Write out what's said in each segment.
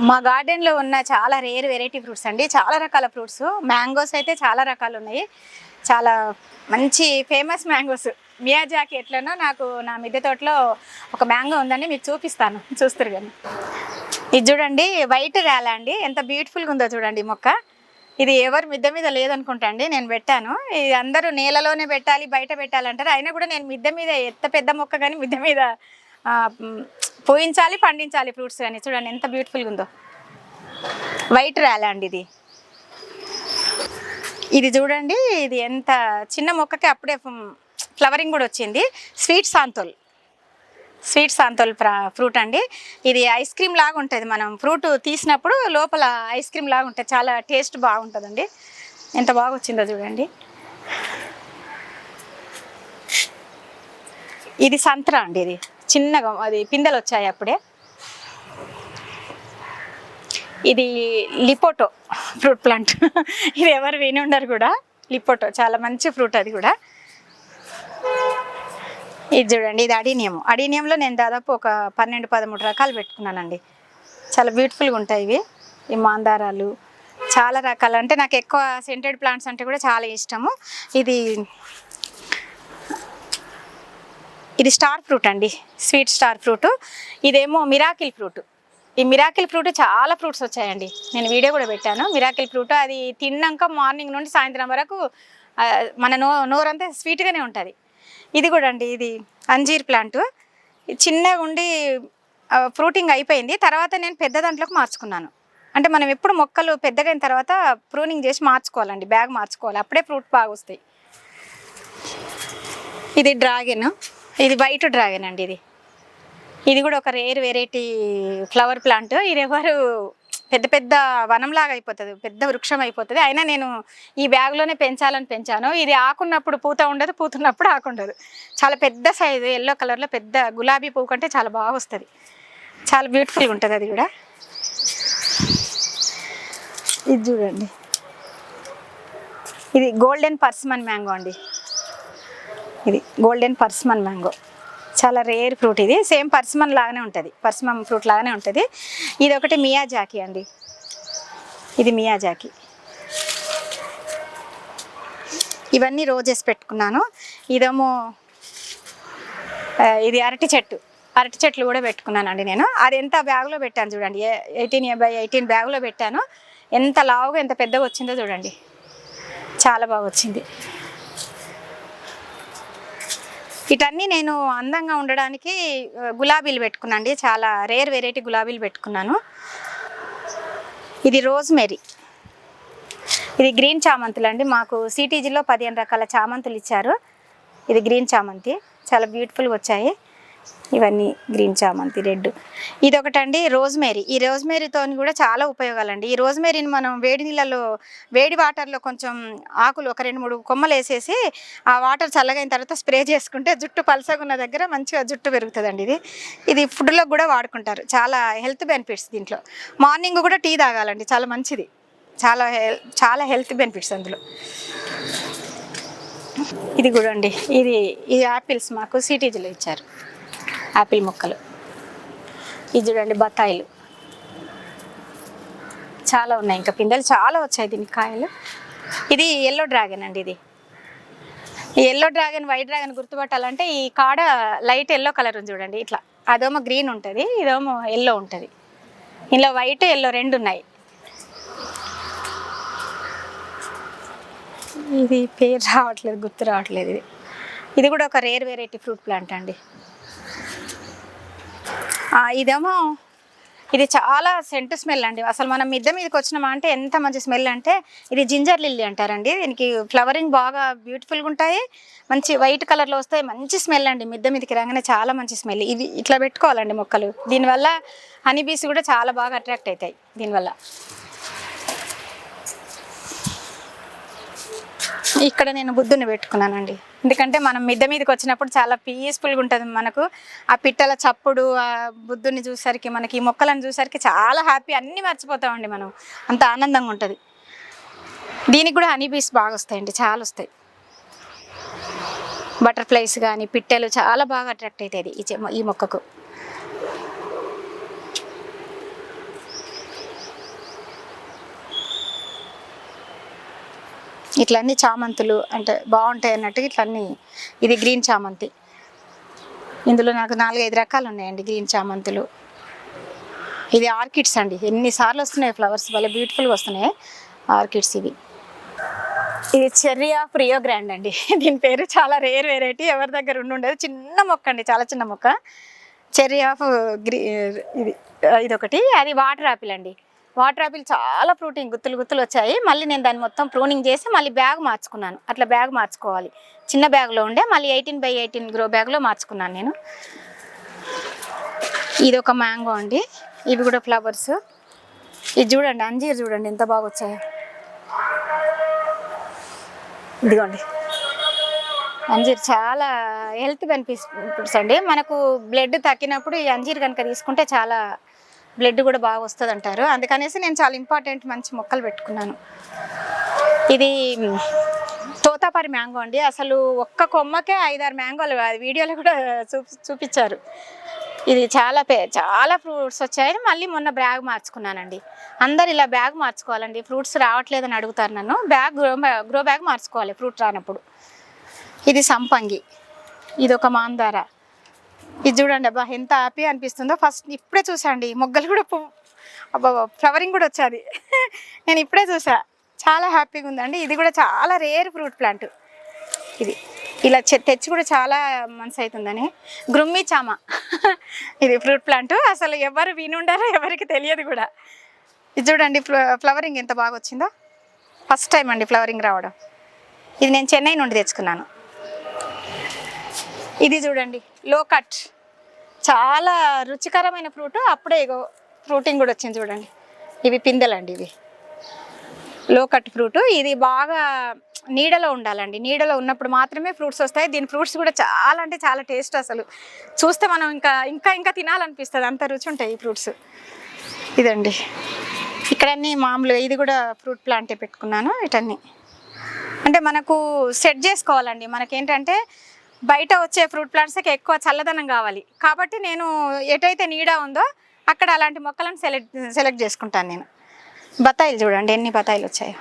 మా గార్డెన్లో ఉన్న చాలా రేర్ వెరైటీ ఫ్రూట్స్ అండి, చాలా రకాల ఫ్రూట్స్. మ్యాంగోస్ అయితే చాలా రకాలు ఉన్నాయి, చాలా మంచి ఫేమస్ మ్యాంగోస్. మియాజాకి ఎట్లనో నాకు నా మిద్దె తోటలో ఒక మ్యాంగో ఉందండి, మీకు చూపిస్తాను, చూస్తారు కానీ. ఇది చూడండి, వైట్ ర్యాలా అండి, ఎంత బ్యూటిఫుల్గా ఉందో చూడండి మొక్క. ఇది ఎవరు మిద్దె మీద లేదనుకుంటా అండి, నేను పెట్టాను. ఇది అందరూ నేలలోనే పెట్టాలి, బయట పెట్టాలంటారు. అయినా కూడా నేను మిద్దె మీద, ఎంత పెద్ద మొక్క కానీ మిద్దె మీద పూయించాలి, పండించాలి ఫ్రూట్స్ కానీ. చూడండి ఎంత బ్యూటిఫుల్గా ఉందో. వైట్ ర్యాలా అండి ఇది. ఇది చూడండి, ఇది ఎంత చిన్న మొక్కకి అప్పుడే ఫ్లవరింగ్ కూడా వచ్చింది. స్వీట్ సాంతోల్ ఫ్రూట్ అండి. ఇది ఐస్ క్రీమ్ లాగా ఉంటుంది, మనం ఫ్రూట్ తీసినప్పుడు లోపల ఐస్ క్రీమ్ లాగా ఉంటుంది, చాలా టేస్ట్ బాగుంటుందండి. ఎంత బాగా వచ్చిందో చూడండి. ఇది సంత్రా అండి, ఇది చిన్నగా అది పిందెలు వచ్చాయి అప్పుడే. ఇది లిపోటో ఫ్రూట్ ప్లాంట్, ఇది ఎవరు విని ఉండరు కూడా. లిపోటో చాలా మంచి ఫ్రూట్, అది కూడా. ఇది చూడండి, ఇది అడీనియంలో నేను దాదాపు ఒక 12-13 రకాలు పెట్టుకున్నానండి. చాలా బ్యూటిఫుల్గా ఉంటాయి ఇవి. ఈ మాందారాలు చాలా రకాలు, అంటే నాకు ఎక్కువ సెంటెడ్ ప్లాంట్స్ అంటే కూడా చాలా ఇష్టము. ఇది స్టార్ ఫ్రూట్ అండి, స్వీట్ స్టార్ ఫ్రూట్. ఇదేమో మిరాకిల్ ఫ్రూట్. ఈ మిరాకిల్ ఫ్రూట్ చాలా ఫ్రూట్స్ వచ్చాయండి, నేను వీడియో కూడా పెట్టాను. మిరాకిల్ ఫ్రూట్ అది తిన్నాక మార్నింగ్ నుండి సాయంత్రం వరకు మన నోరంతా స్వీట్గానే ఉంటుంది. ఇది కూడా అండి, ఇది అంజీర్ ప్లాంట్. చిన్నగా ఉండి ఫ్రూటింగ్ అయిపోయింది, తర్వాత నేను పెద్ద దాంట్లోకి మార్చుకున్నాను. అంటే మనం ఎప్పుడు మొక్కలు పెద్దగైన తర్వాత ప్రూనింగ్ చేసి మార్చుకోవాలండి, బ్యాగ్ మార్చుకోవాలి, అప్పుడే ఫ్రూట్ బాగా వస్తాయి. ఇది డ్రాగన్, ఇది వైట్ డ్రాగన్ అండి. ఇది కూడా ఒక రేర్ వెరైటీ ఫ్లవర్ ప్లాంట్. ఇది ఎవరు పెద్ద పెద్ద వనంలాగా అయిపోతుంది, పెద్ద వృక్షం అయిపోతుంది. అయినా నేను ఈ బ్యాగ్లోనే పెంచాలని పెంచాను. ఇది ఆకున్నప్పుడు పూత ఉండదు, పూతున్నప్పుడు ఆకు ఉండదు. చాలా పెద్ద సైజు, ఎల్లో కలర్లో పెద్ద గులాబీ పువ్వు కంటే చాలా బాగా వస్తుంది, చాలా బ్యూటిఫుల్గా ఉంటుంది అది కూడా. ఇది చూడండి, ఇది గోల్డెన్ పర్సిమన్ మ్యాంగో అండి. ఇది గోల్డెన్ పర్సిమన్ మ్యాంగో, చాలా రేర్ ఫ్రూట్. ఇది సేమ్ పర్సిమన్ లాగానే ఉంటుంది, పర్సిమన్ ఫ్రూట్ లాగానే ఉంటుంది. ఇది ఒకటి మియాజాకి అండి, ఇది మియాజాకి. ఇవన్నీ రోజెస్ పెట్టుకున్నాను. ఇదేమో ఇది అరటి చెట్లు కూడా పెట్టుకున్నానండి నేను. అది ఎంత బ్యాగ్లో పెట్టాను చూడండి, 18x18 బ్యాగ్లో పెట్టాను. ఎంత లావుగా ఎంత పెద్దగా వచ్చిందో చూడండి, చాలా బాగా వచ్చింది. ఇటన్నీ నేను అందంగా ఉండడానికి గులాబీలు పెట్టుకున్నాను అండి, చాలా రేర్ వెరైటీ గులాబీలు పెట్టుకున్నాను. ఇది రోజ్మెరీ, ఇది గ్రీన్ చామంతులు అండి. మాకు సిటీజీలో 15 రకాల చామంతులు ఇచ్చారు. ఇది గ్రీన్ చామంతి, చాలా బ్యూటిఫుల్గా వచ్చాయి. ఇవన్నీ గ్రీన్ చామంతి రెడ్. ఇది ఒకటండి రోజ్మెరీ. ఈ రోజ్మెరీతో కూడా చాలా ఉపయోగాలండి. ఈ రోజ్మెరీని మనం వేడి వాటర్లో కొంచెం ఆకులు ఒక 2-3 కొమ్మలు వేసేసి ఆ వాటర్ చల్లగైన తర్వాత స్ప్రే చేసుకుంటే జుట్టు పలసగా ఉన్న దగ్గర మంచిగా జుట్టు పెరుగుతుందండి. ఇది ఫుడ్లో కూడా వాడుకుంటారు, చాలా హెల్త్ బెనిఫిట్స్ దీంట్లో. మార్నింగ్ కూడా టీ తాగాలండి, చాలా మంచిది, చాలా హెల్త్ బెనిఫిట్స్ అందులో. ఇది కూడా అండి, ఇది యాపిల్స్ మాకు సిటీజీలో ఇచ్చారు, యాపిల్ మొక్కలు. ఇది చూడండి బత్తాయిలు, చాలా ఉన్నాయి, ఇంకా పిందెలు చాలా వచ్చాయి దీనికి కాయలు. ఇది ఎల్లో డ్రాగన్ అండి. ఈ ఎల్లో డ్రాగన్ వైట్ డ్రాగన్ గుర్తుపట్టాలంటే ఈ కాడ లైట్ ఎల్లో కలర్ ఉంది చూడండి, ఇట్లా. అదేమో గ్రీన్ ఉంటుంది, ఇదేమో ఎల్లో ఉంటుంది. ఇందులో వైట్ ఎల్లో రెండు ఉన్నాయి. ఇది పేరు రావట్లేదు, గుర్తు రావట్లేదు. ఇది కూడా ఒక రేర్ వెరైటీ ఫ్రూట్ ప్లాంట్ అండి. ఇది చాలా సెంట్ స్మెల్ అండి. అసలు మనం మిద్దె మీదకి వచ్చినామా అంటే ఎంత మంచి స్మెల్ అంటే, ఇది జింజర్ లిల్లీ అంటారండి. దీనికి ఫ్లవరింగ్ బాగా బ్యూటిఫుల్గా ఉంటాయి, మంచి వైట్ కలర్లో వస్తాయి, మంచి స్మెల్ అండి. మిద్దె మీదకి రాగానే చాలా మంచి స్మెల్. ఇది ఇట్లా పెట్టుకోవాలండి మొక్కలు, దీనివల్ల హనీబీస్ కూడా చాలా బాగా అట్రాక్ట్ అవుతాయి దీనివల్ల. ఇక్కడ నేను బుద్ధుని పెట్టుకున్నానండి, ఎందుకంటే మనం మిద్దె మీదకి వచ్చినప్పుడు చాలా పీస్ఫుల్గా ఉంటుంది మనకు. ఆ పిట్టల చప్పుడు, ఆ బుద్ధుని చూసరికి, మనకి ఈ మొక్కలను చూసరికి చాలా హ్యాపీ, అన్నీ మర్చిపోతామండి మనం, అంత ఆనందంగా ఉంటుంది. దీనికి కూడా హనీబీస్ బాగా వస్తాయండి, చాలా వస్తాయి. బటర్ఫ్లైస్ కానీ పిట్టలు చాలా బాగా అట్రాక్ట్ అవుతాయి ఈ మొక్కకు. ఇట్లా అన్ని చామంతులు అంటే బాగుంటాయి అన్నట్టుగా ఇట్లా అన్ని. ఇది గ్రీన్ చామంతి, ఇందులో నాకు 4-5 రకాలు ఉన్నాయండి గ్రీన్ చామంతులు. ఇది ఆర్కిడ్స్ అండి, ఎన్నిసార్లు వస్తున్నాయి ఫ్లవర్స్, భలే బ్యూటిఫుల్గా వస్తున్నాయి ఆర్కిడ్స్ ఇవి. ఇది చెర్రీ ఆఫ్ రియో గ్రాండ్ అండి, దీని పేరు చాలా రేర్ వెరైటీ, ఎవరి దగ్గర ఉండేది. చిన్న మొక్క అండి, చాలా చిన్న మొక్క. చెర్రీ ఆఫ్ ఇది ఇదొకటి. అది వాటర్ యాపిల్ అండి, వాటర్ యాపిల్ చాలా ఫ్రూటింగ్, గుత్తులు గుత్తులు వచ్చాయి. మళ్ళీ నేను దాన్ని మొత్తం ప్రూనింగ్ చేసి మళ్ళీ బ్యాగ్ మార్చుకున్నాను. అట్లా బ్యాగ్ మార్చుకోవాలి, చిన్న బ్యాగ్లో ఉండే మళ్ళీ 18x18 గ్రో బ్యాగ్లో మార్చుకున్నాను నేను. ఇది ఒక మ్యాంగో అండి, ఇవి కూడా ఫ్లవర్స్. ఇది చూడండి అంజీర్, చూడండి ఎంత బాగా వచ్చాయో. ఇదిగోండి అంజీర్ చాలా హెల్త్ బెనిఫిట్స్ అండి. మనకు బ్లడ్ తగ్గినప్పుడు ఈ అంజీర్ కనుక తీసుకుంటే చాలా బ్లడ్ కూడా బాగా వస్తుంది అంటారు. అందుకనేసి నేను చాలా ఇంపార్టెంట్ మంచి మొక్కలు పెట్టుకున్నాను. ఇది తోతాపరి మ్యాంగో అండి, అసలు ఒక్క కొమ్మకే 5-6 మ్యాంగోలు, వీడియోలో కూడా చూపించారు. ఇది చాలా ఫ్రూట్స్ వచ్చాయి. మళ్ళీ మొన్న బ్యాగ్ మార్చుకున్నానండి. అందరు ఇలా బ్యాగ్ మార్చుకోవాలండి, ఫ్రూట్స్ రావట్లేదని అడుగుతారు నన్ను. గ్రో బ్యాగ్ మార్చుకోవాలి ఫ్రూట్ రానప్పుడు. ఇది సంపంగి, ఇది ఒక మాందార. ఇది చూడండి, అబ్బా ఎంత హ్యాపీ అనిపిస్తుందో. ఫస్ట్ ఇప్పుడే చూసాండి, మొగ్గలు కూడా అబ్బా ఫ్లవరింగ్ కూడా వచ్చేది నేను ఇప్పుడే చూసా, చాలా హ్యాపీగా ఉందండి. ఇది కూడా చాలా రేర్ ఫ్రూట్ ప్లాంట్. ఇది ఇలా తెచ్చి కూడా చాలా మంత్స్ అవుతుందని. గ్రుమ్మి చామ ఇది ఫ్రూట్ ప్లాంట్, అసలు ఎవరు వినుండారో ఎవరికి తెలియదు కూడా. ఇది చూడండి ఫ్లవరింగ్ ఎంత బాగా వచ్చిందో, ఫస్ట్ టైం అండి ఫ్లవరింగ్ రావడం. ఇది నేను చెన్నై నుండి తెచ్చుకున్నాను. ఇది చూడండి లోకట్, చాలా రుచికరమైన ఫ్రూట్, అప్పుడే ఫ్రూటింగ్ కూడా వచ్చింది చూడండి. ఇవి పిందెలండి, ఇవి లోకట్ ఫ్రూట్. ఇది బాగా నీడలో ఉండాలండి, నీడలో ఉన్నప్పుడు మాత్రమే ఫ్రూట్స్ వస్తాయి. దీని ఫ్రూట్స్ కూడా చాలా అంటే చాలా టేస్ట్, అసలు చూస్తే మనం ఇంకా తినాలనిపిస్తుంది, అంత రుచి ఉంటాయి ఈ ఫ్రూట్స్. ఇదండి ఇక్కడన్నీ మామూలుగా, ఇది కూడా ఫ్రూట్ ప్లాంటే పెట్టుకున్నాను. ఇటన్నీ అంటే మనకు సెట్ చేసుకోవాలండి. మనకేంటంటే బయట వచ్చే ఫ్రూట్ ప్లాంట్స్కి ఎక్కువ చల్లదనం కావాలి, కాబట్టి నేను ఎటైతే నీడ ఉందో అక్కడ అలాంటి మొక్కలను సెలెక్ట్ చేసుకుంటాను నేను. బత్తాయిలు చూడండి ఎన్ని బత్తాయిలు వచ్చాయో.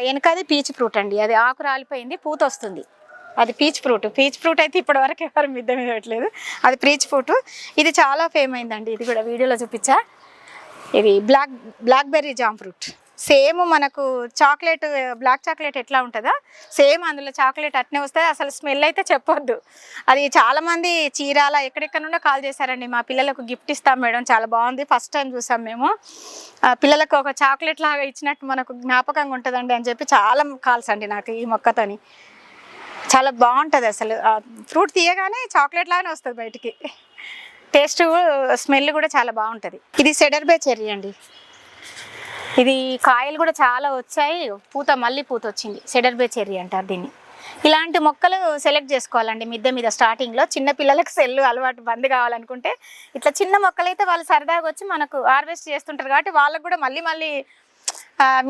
వెనకది పీచ్ ఫ్రూట్ అండి, అది ఆకు రాలిపోయింది, పూత వస్తుంది. అది పీచ్ ఫ్రూట్ అయితే ఇప్పటివరకు ఎవరు మిద్ద మీద పెట్టలేదు, అది పీచ్ ఫ్రూట్. ఇది చాలా ఫేమ్ అయిందండి, ఇది కూడా వీడియోలో చూపించా. ఇది బ్లాక్బెర్రీ జామ్ ఫ్రూట్. సేమ్ మనకు చాక్లెట్, బ్లాక్ చాక్లెట్ ఎట్లా ఉంటుందో సేమ్ అందులో చాక్లెట్ అట్నే వస్తుంది. అసలు స్మెల్ అయితే చెప్పొద్దు. అది చాలామంది చీరాల ఎక్కడెక్కడ నుండో కాల్ చేశారండి, మా పిల్లలకు గిఫ్ట్ ఇస్తాం మేడం, చాలా బాగుంది, ఫస్ట్ టైం చూసాం మేము, పిల్లలకు ఒక చాక్లెట్ లాగా ఇచ్చినట్టు మనకు జ్ఞాపకంగా ఉంటుందండి అని చెప్పి చాలా కాల్స్ అండి నాకు ఈ మొక్కతోని. చాలా బాగుంటుంది అసలు, ఫ్రూట్ తీయగానే చాక్లెట్ లాగానే వస్తుంది బయటికి, టేస్ట్ స్మెల్ కూడా చాలా బాగుంటుంది. ఇది సెడర్బే చెర్రీ అండి, ఇది కాయలు కూడా చాలా వచ్చాయి, మళ్ళీ పూత వచ్చింది. సెడర్బే చెర్రీ అంటారు దీన్ని. ఇలాంటి మొక్కలు సెలెక్ట్ చేసుకోవాలండి మిద్దె మీద స్టార్టింగ్లో. చిన్న పిల్లలకు సెల్లు అలవాటు బంద్ కావాలనుకుంటే ఇట్లా చిన్న మొక్కలైతే వాళ్ళు సరదాగా వచ్చి మనకు హార్వెస్ట్ చేస్తుంటారు, కాబట్టి వాళ్ళకు కూడా మళ్ళీ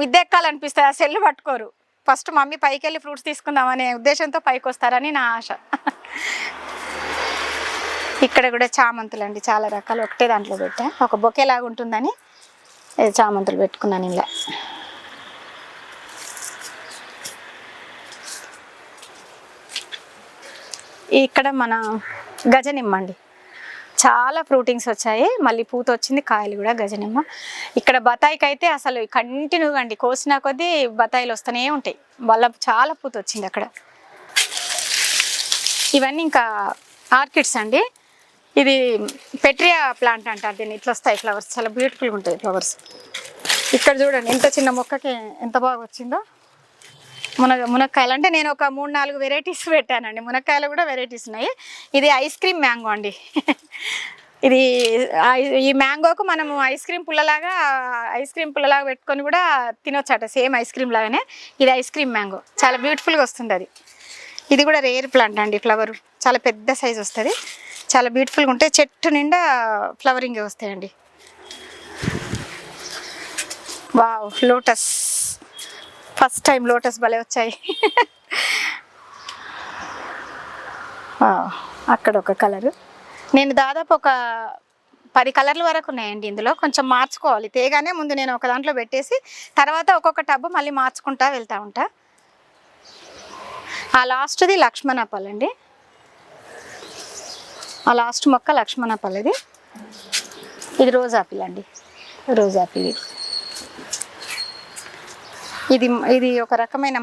మిద్దె ఎక్కాలనిపిస్తుంది, ఆ సెల్లు పట్టుకోరు. ఫస్ట్ మమ్మీ పైకి వెళ్ళి ఫ్రూట్స్ తీసుకుందామనే ఉద్దేశంతో పైకి వస్తారని నా ఆశ. ఇక్కడ కూడా చామంతులు అండి, చాలా రకాలు ఒకటే దాంట్లో పెట్టా, ఒక బొకే లాగా ఉంటుందని చామంతులు పెట్టుకున్నాను ఇలా. ఇక్కడ మన గజనిమ్మ అండి, చాలా ఫ్రూటింగ్స్ వచ్చాయి, మళ్ళీ పూత వచ్చింది, కాయలు కూడా గజనిమ్మ. ఇక్కడ బత్తాయికి అయితే అసలు కంటిన్యూగా అండి, కోసినా కొద్దీ బత్తాయిలు వస్తూనే ఉంటాయి, వాళ్ళ చాలా పూత వచ్చింది అక్కడ. ఇవన్నీ ఇంకా ఆర్కిడ్స్ అండి, ఇది పెట్రియా ప్లాంట్ అంటారు దీన్ని. ఇట్లా వస్తాయి ఫ్లవర్స్, చాలా బ్యూటిఫుల్గా ఉంటాయి ఫ్లవర్స్. ఇక్కడ చూడండి ఎంత చిన్న మొక్కకి ఎంత బాగా వచ్చిందో. మునక్కాయలు అంటే నేను ఒక 3-4 వెరైటీస్ పెట్టానండి, మునక్కాయలు కూడా వెరైటీస్ ఉన్నాయి. ఇది ఐస్ క్రీమ్ మ్యాంగో అండి ఇది ఈ మ్యాంగోకు మనము ఐస్ క్రీమ్ పుల్లలాగా పెట్టుకొని కూడా తినొచ్చట, సేమ్ ఐస్ క్రీమ్ లాగానే. ఇది ఐస్ క్రీమ్ మ్యాంగో, చాలా బ్యూటిఫుల్గా వస్తుంది అది. ఇది కూడా రేర్ ప్లాంట్ అండి, ఫ్లవర్ చాలా పెద్ద సైజ్ వస్తుంది, చాలా బ్యూటిఫుల్గా ఉంటాయి, చెట్టు నిండా ఫ్లవరింగ్ వస్తాయండి. Wow lotus, first time lotus భలే వచ్చాయి. అక్కడ ఒక కలరు, నేను దాదాపు ఒక 10 కలర్ల వరకు ఉన్నాయండి ఇందులో. కొంచెం మార్చుకోవాలి తేగానే ముందు నేను ఒక దాంట్లో పెట్టేసి తర్వాత ఒక్కొక్క టబ్బు మళ్ళీ మార్చుకుంటా వెళ్తూ ఉంటా. ఆ లాస్ట్ది లక్ష్మణపల్లి అండి. ఆ లాస్ట్ మొక్క లక్ష్మణపల్లిది. ఇది రోజ్ ఆపిల్ అండి. రోజ్ ఆపిల్ ఇది ఒక రకమైన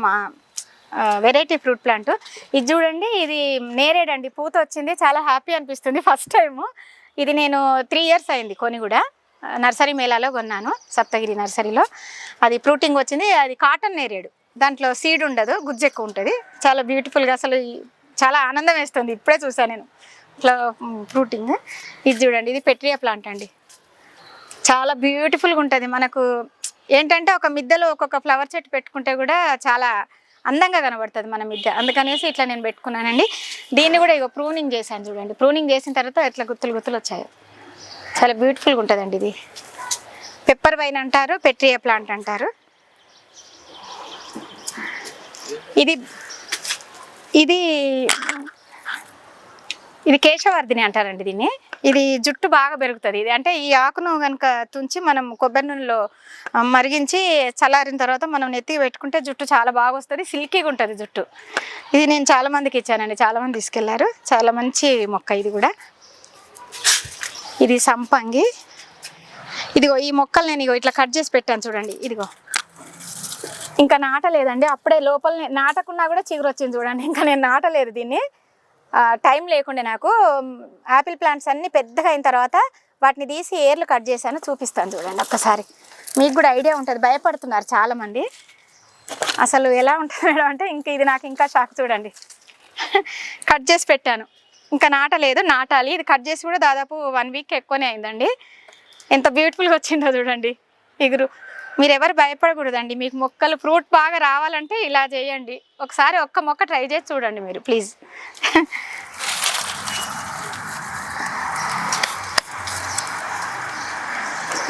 వెరైటీ ఫ్రూట్ ప్లాంట్. ఇది చూడండి, ఇది నేరేడు అండి. పూత వచ్చింది, చాలా హ్యాపీ అనిపిస్తుంది ఫస్ట్ టైము. ఇది నేను 3 ఇయర్స్ అయింది కొని కూడా. నర్సరీ మేళాలో కొన్నాను, సప్తగిరి నర్సరీలో. అది ఫ్రూటింగ్ వచ్చింది. అది కాటన్ నేరేడు, దాంట్లో సీడ్ ఉండదు, గుజ్జు ఎక్కువ ఉంటుంది. చాలా బ్యూటిఫుల్గా, అసలు చాలా ఆనందం వేస్తుంది. ఇప్పుడే చూసాను నేను ఇట్లా ఫ్రూటింగ్. ఇది చూడండి, ఇది పెట్రియా ప్లాంట్ అండి. చాలా బ్యూటిఫుల్గా ఉంటుంది. మనకు ఏంటంటే ఒక మిద్దెలో ఒక్కొక్క ఫ్లవర్ చెట్టు పెట్టుకుంటే కూడా చాలా అందంగా కనబడుతుంది మన మిద్దె. అందుకనేసి ఇట్లా నేను పెట్టుకున్నానండి. దీన్ని కూడా ఇగో ప్రూనింగ్ చేశాను చూడండి. ప్రూనింగ్ చేసిన తర్వాత ఎట్లా గుత్తులు గుత్తులు వచ్చాయి. చాలా బ్యూటిఫుల్గా ఉంటుందండి. ఇది పెప్పర్ వైన్ అంటారు, పెట్రియా ప్లాంట్ అంటారు. ఇది ఇది ఇది కేశవర్ధిని అంటారండి దీన్ని. ఇది జుట్టు బాగా పెరుగుతుంది. ఇది అంటే ఈ ఆకును కనుక తుంచి మనం కొబ్బరి నూనెలో మరిగించి చల్లారిన తర్వాత మనం నెత్తికి పెట్టుకుంటే జుట్టు చాలా బాగా వస్తుంది, సిల్కీగా ఉంటుంది జుట్టు. ఇది నేను చాలామందికి ఇచ్చానండి, చాలామంది తీసుకెళ్లారు. చాలా మంచి మొక్క ఇది కూడా. ఇది సంపంగి. ఇదిగో ఈ మొక్కలు నేను ఇట్లా కట్ చేసి పెట్టాను చూడండి. ఇదిగో ఇంకా నాటలేదండి, అప్పుడే లోపల నాటకున్నా కూడా చిగురు వచ్చింది చూడండి. ఇంకా నేను నాటలేదు దీన్ని, టైం లేకుండే నాకు. యాపిల్ ప్లాంట్స్ అన్నీ పెద్దగా అయిన తర్వాత వాటిని తీసి ఏర్లు కట్ చేశాను, చూపిస్తాను చూడండి ఒక్కసారి. మీకు కూడా ఐడియా ఉంటుంది. భయపడుతున్నారు చాలామంది, అసలు ఎలా ఉంటుంది మేడం అంటే. ఇది నాకు ఇంకా షాక్ చూడండి. కట్ చేసి పెట్టాను, ఇంకా నాటలేదు, నాటాలి. ఇది కట్ చేసి కూడా దాదాపు 1 వీక్ ఎక్కువనే అయిందండి. ఎంత బ్యూటిఫుల్గా వచ్చిందో చూడండి ఇగురు. మీరు ఎవరు భయపడకూడదండి. మీకు మొక్కలు ఫ్రూట్ బాగా రావాలంటే ఇలా చేయండి. ఒకసారి ఒక్క మొక్క ట్రై చేసి చూడండి మీరు ప్లీజ్.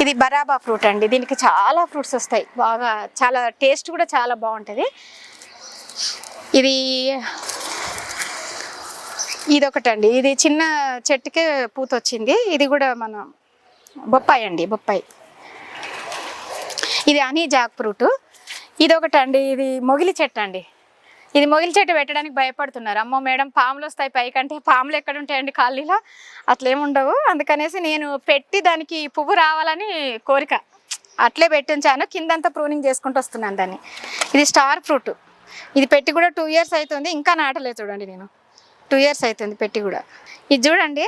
ఇది బరాబా ఫ్రూట్ అండి. దీనికి చాలా ఫ్రూట్స్ వస్తాయి బాగా, చాలా టేస్ట్ కూడా చాలా బాగుంటుంది. ఇదొకటండి, ఇది చిన్న చెట్టుకే పూత వచ్చింది. ఇది కూడా మన బొప్పాయి అండి, బొప్పాయి. ఇది హనీ జాక్ ఫ్రూట్. ఇదొకటండి, ఇది మొగిలి చెట్టు అండి. ఇది మొగిలి చెట్టు పెట్టడానికి భయపడుతున్నారు. అమ్మో మేడం పాములు వస్తాయి పైకంటే. పాములు ఎక్కడ ఉంటాయండి కాలనీలో, అట్లేముండవు. అందుకనేసి నేను పెట్టి దానికి పువ్వు రావాలని కోరిక, అట్లే పెట్టించాను. కిందంతా ప్రూనింగ్ చేసుకుంటూ వస్తున్నాను దాన్ని. ఇది స్టార్ ఫ్రూట్. ఇది పెట్టి కూడా 2 ఇయర్స్ అవుతుంది, ఇంకా నాటలేదు చూడండి. నేను 2 ఇయర్స్ అవుతుంది పెట్టి కూడా. ఇది చూడండి,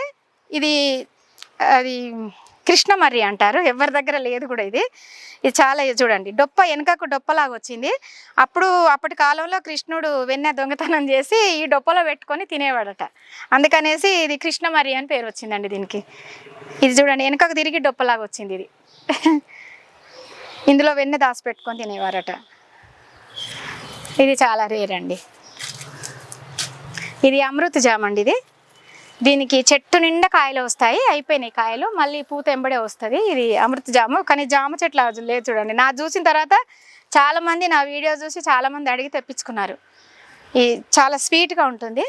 అది కృష్ణమర్రి అంటారు, ఎవరి దగ్గర లేదు కూడా. ఇది చాలా చూడండి, డొప్ప వెనకకు డొప్పలాగా వచ్చింది. అప్పటి కాలంలో కృష్ణుడు వెన్నె దొంగతనం చేసి ఈ డొప్పలో పెట్టుకొని తినేవాడట. అందుకనేసి ఇది కృష్ణమర్రి అని పేరు వచ్చిందండి దీనికి. ఇది చూడండి, వెనకకు తిరిగి డొప్పలాగా వచ్చింది. ఇది ఇందులో వెన్నె దాచిపెట్టుకొని తినేవారట. ఇది చాలా రేర్ అండి. ఇది అమృత జామ అండి. దీనికి చెట్టు నిండా కాయలు వస్తాయి, అయిపోయినాయి కాయలు, మళ్ళీ పూత ఎంబడే వస్తుంది. ఇది అమృత జామ, కానీ జామ చెట్లు లేదు చూడండి. నా చూసిన తర్వాత చాలామంది నా వీడియో చూసి చాలామంది అడిగి తెప్పించుకున్నారు. ఇది చాలా స్వీట్గా ఉంటుంది.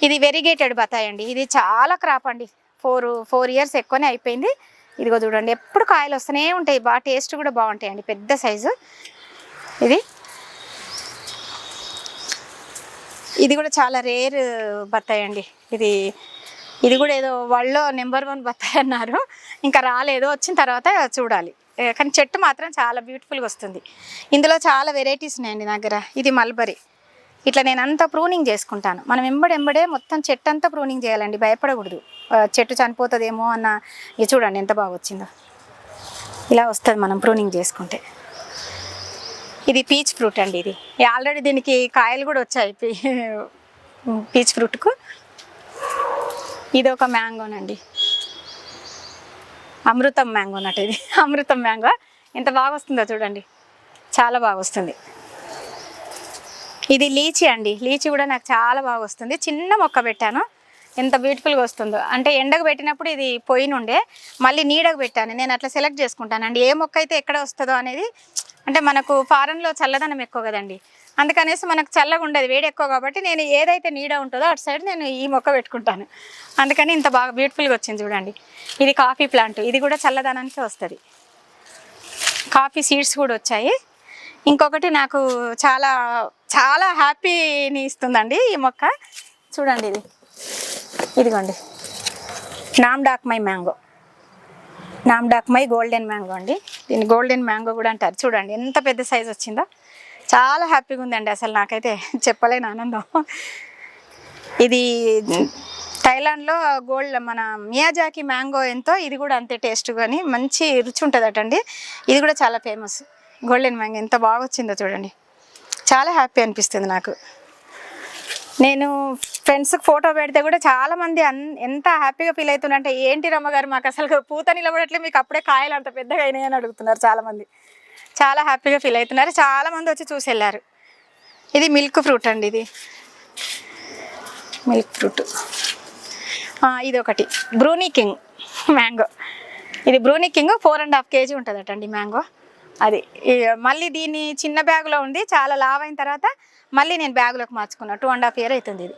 ఇది వెరిగేటెడ్ బత్తాయి అండి. ఇది చాలా క్రాప్ అండి, 4 ఇయర్స్ ఎక్కువనే అయిపోయింది. ఇదిగో చూడండి, ఎప్పుడు కాయలు వస్తూనే ఉంటాయి, బాగా టేస్ట్ కూడా బాగుంటాయండి, పెద్ద సైజు. ఇది కూడా చాలా రేర్ బత్తాయి అండి. ఇది కూడా ఏదో వరల్డ్లో నెంబర్ 1 బత్తాయి అన్నారు, ఇంకా రాలేదు, వచ్చిన తర్వాత చూడాలి. కానీ చెట్టు మాత్రం చాలా బ్యూటిఫుల్గా వస్తుంది. ఇందులో చాలా వెరైటీస్ ఉన్నాయండి నా దగ్గర. ఇది మల్బరీ. ఇట్లా నేను అంతా ప్రూనింగ్ చేసుకుంటాను. మనం ఎంబడే మొత్తం చెట్టు అంతా ప్రూనింగ్ చేయాలండి, భయపడకూడదు. చెట్టు చనిపోతుందేమో అన్న. ఇది చూడండి ఎంత బాగా వచ్చిందో, ఇలా వస్తుంది మనం ప్రూనింగ్ చేసుకుంటే. ఇది పీచ్ ఫ్రూట్ అండి. ఇది ఆల్రెడీ దీనికి కాయలు కూడా వచ్చాయి, పీచ్ ఫ్రూట్కు. ఇది ఒక మ్యాంగోనండి, అమృతం మ్యాంగో అన్నట్టు. ఇది అమృతం మ్యాంగో ఎంత బాగా వస్తుందో చూడండి, చాలా బాగా వస్తుంది. ఇది లీచీ అండి. లీచీ కూడా నాకు చాలా బాగా వస్తుంది. చిన్న మొక్క పెట్టాను, ఎంత బ్యూటిఫుల్గా వస్తుందో. అంటే ఎండకు పెట్టినప్పుడు ఇది పోయినుండే, మళ్ళీ నీడకు పెట్టాను. నేను అట్లా సెలెక్ట్ చేసుకుంటానండి, ఏ మొక్క అయితే ఎక్కడ వస్తుందో అనేది. అంటే మనకు ఫారెన్లో చల్లదనం ఎక్కువ కదండి, అందుకనేసి మనకు చల్లగా ఉండదు, వేడి ఎక్కువ కాబట్టి నేను ఏదైతే నీడ ఉంటుందో అటు సైడ్ నేను ఈ మొక్క పెట్టుకుంటాను. అందుకని ఇంత బాగా బ్యూటిఫుల్గా వచ్చింది చూడండి. ఇది కాఫీ ప్లాంట్, ఇది కూడా చల్లదనానికి వస్తుంది. కాఫీ సీడ్స్ కూడా వచ్చాయి. ఇంకొకటి నాకు చాలా చాలా హ్యాపీని ఇస్తుందండి ఈ మొక్క. చూడండి ఇదిగోండి నామ్డాక్మై మ్యాంగో, నామ్డాక్మై గోల్డెన్ మ్యాంగో అండి. దీన్ని గోల్డెన్ మ్యాంగో కూడా అంటారు. చూడండి ఎంత పెద్ద సైజ్ వచ్చిందో, చాలా హ్యాపీగా ఉందండి. అసలు నాకైతే చెప్పలేని ఆనందం. ఇది థైలాండ్లో మన మియాజాకి మ్యాంగో ఎంతో, ఇది కూడా అంతే టేస్ట్ కానీ మంచి రుచి ఉంటుందటండి. ఇది కూడా చాలా ఫేమస్ గోల్డెన్ మ్యాంగో. ఎంత బాగా వచ్చిందో చూడండి, చాలా హ్యాపీ అనిపిస్తుంది నాకు. నేను ఫ్రెండ్స్కి ఫోటో పెడితే కూడా చాలామంది ఎంత హ్యాపీగా ఫీల్ అవుతున్నారంటే, ఏంటి రమ్మగారు మాకు అసలు పూత నిలబడట్లే, మీకు అప్పుడే కాయలు అంత పెద్దగా అయినాయి అని అడుగుతున్నారు చాలామంది. చాలా హ్యాపీగా ఫీల్ అవుతున్నారు. చాలామంది వచ్చి చూసి వెళ్ళారు. ఇది మిల్క్ ఫ్రూట్ అండి, ఇది మిల్క్ ఫ్రూట్. ఇది ఒకటి బ్రూనీ కింగ్ మ్యాంగో. ఇది బ్రూనీ కింగ్ 4.5 kg ఉంటుందటండి మ్యాంగో. అది మళ్ళీ దీన్ని చిన్న బ్యాగులో ఉంది, చాలా లావ్ అయిన తర్వాత మళ్ళీ నేను బ్యాగులోకి మార్చుకున్నా. 2.5 years అవుతుంది ఇది.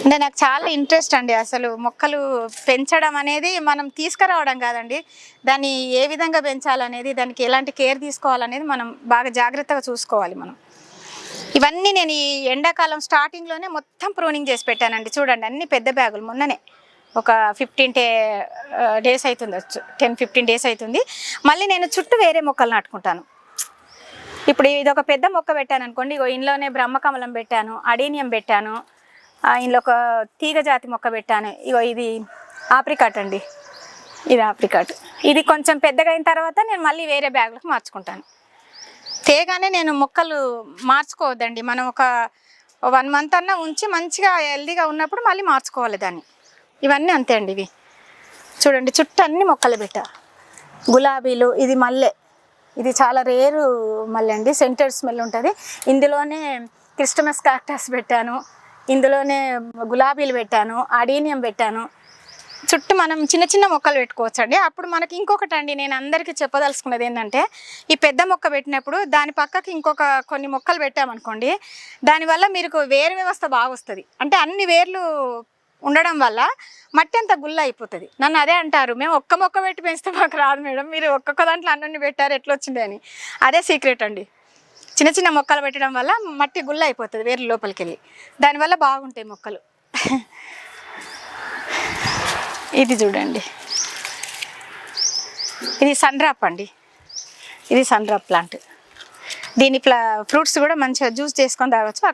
అంటే నాకు చాలా ఇంట్రెస్ట్ అండి అసలు మొక్కలు పెంచడం అనేది. మనం తీసుకురావడం కాదండి, దాన్ని ఏ విధంగా పెంచాలనేది, దానికి ఎలాంటి కేర్ తీసుకోవాలనేది మనం బాగా జాగ్రత్తగా చూసుకోవాలి మనం. ఇవన్నీ నేను ఈ ఎండాకాలం స్టార్టింగ్లోనే మొత్తం ప్రూనింగ్ చేసి పెట్టానండి. చూడండి అన్ని పెద్ద బ్యాగులు. మొన్ననే ఒక 15 days అవుతుంది, 10-15 days అవుతుంది. మళ్ళీ నేను చుట్టూ వేరే మొక్కలు నాటుకుంటాను. ఇప్పుడు ఇది ఒక పెద్ద మొక్క పెట్టాను అనుకోండి, ఇగో ఇంట్లోనే బ్రహ్మకమలం పెట్టాను, అడీనియం పెట్టాను, ఇందులో ఒక తీగ జాతి మొక్క పెట్టాను. ఇగో ఇది ఆప్రికాట్ అండి, ఇది ఆప్రికాట్. ఇది కొంచెం పెద్దగా అయిన తర్వాత నేను మళ్ళీ వేరే బ్యాగులకు మార్చుకుంటాను. తేగానే నేను మొక్కలు మార్చుకోవద్దండి. మనం ఒక 1 month అన్నా ఉంచి మంచిగా హెల్దీగా ఉన్నప్పుడు మళ్ళీ మార్చుకోవాలి దాన్ని. ఇవన్నీ అంతే అండి. ఇవి చూడండి చుట్టూ అన్ని మొక్కలు పెట్టా. గులాబీలు, ఇది మల్లె, ఇది చాలా రేరు మల్లె అండి, సెంటెడ్ స్మెల్ ఉంటుంది. ఇందులోనే క్రిస్టమస్ కాక్టస్ పెట్టాను, ఇందులోనే గులాబీలు పెట్టాను, అడీనియం పెట్టాను. చుట్టూ మనం చిన్న చిన్న మొక్కలు పెట్టుకోవచ్చు అండి. అప్పుడు మనకి ఇంకొకటి అండి, నేను అందరికీ చెప్పదలుచుకున్నది ఏంటంటే, ఈ పెద్ద మొక్క పెట్టినప్పుడు దాని పక్కకి కొన్ని మొక్కలు పెట్టామనుకోండి, దానివల్ల మీకు వేరు వ్యవస్థ బాగా వస్తుంది. అంటే అన్ని వేర్లు ఉండడం వల్ల మట్టి అంతా గుల్ల అయిపోతుంది. నన్ను అదే అంటారు, మేము ఒక్క మొక్క పెట్టి పెంచితే మాకు రాదు మేడం, మీరు ఒక్కొక్క దాంట్లో అన్నీ పెట్టారు ఎట్లా వచ్చింది అని. అదే సీక్రెట్ అండి. చిన్న చిన్న మొక్కలు పెట్టడం వల్ల మట్టి గుల్ల అయిపోతుంది వేర్లు లోపలికి వెళ్ళి, దానివల్ల బాగుంటాయి మొక్కలు. ఇది చూడండి, ఇది సన్డ్రాప్ అండి, ఇది సన్డ్రాప్ ప్లాంట్. దీని ఫ్రూట్స్ కూడా మంచిగా జ్యూస్ చేసుకొని తాగొచ్చు.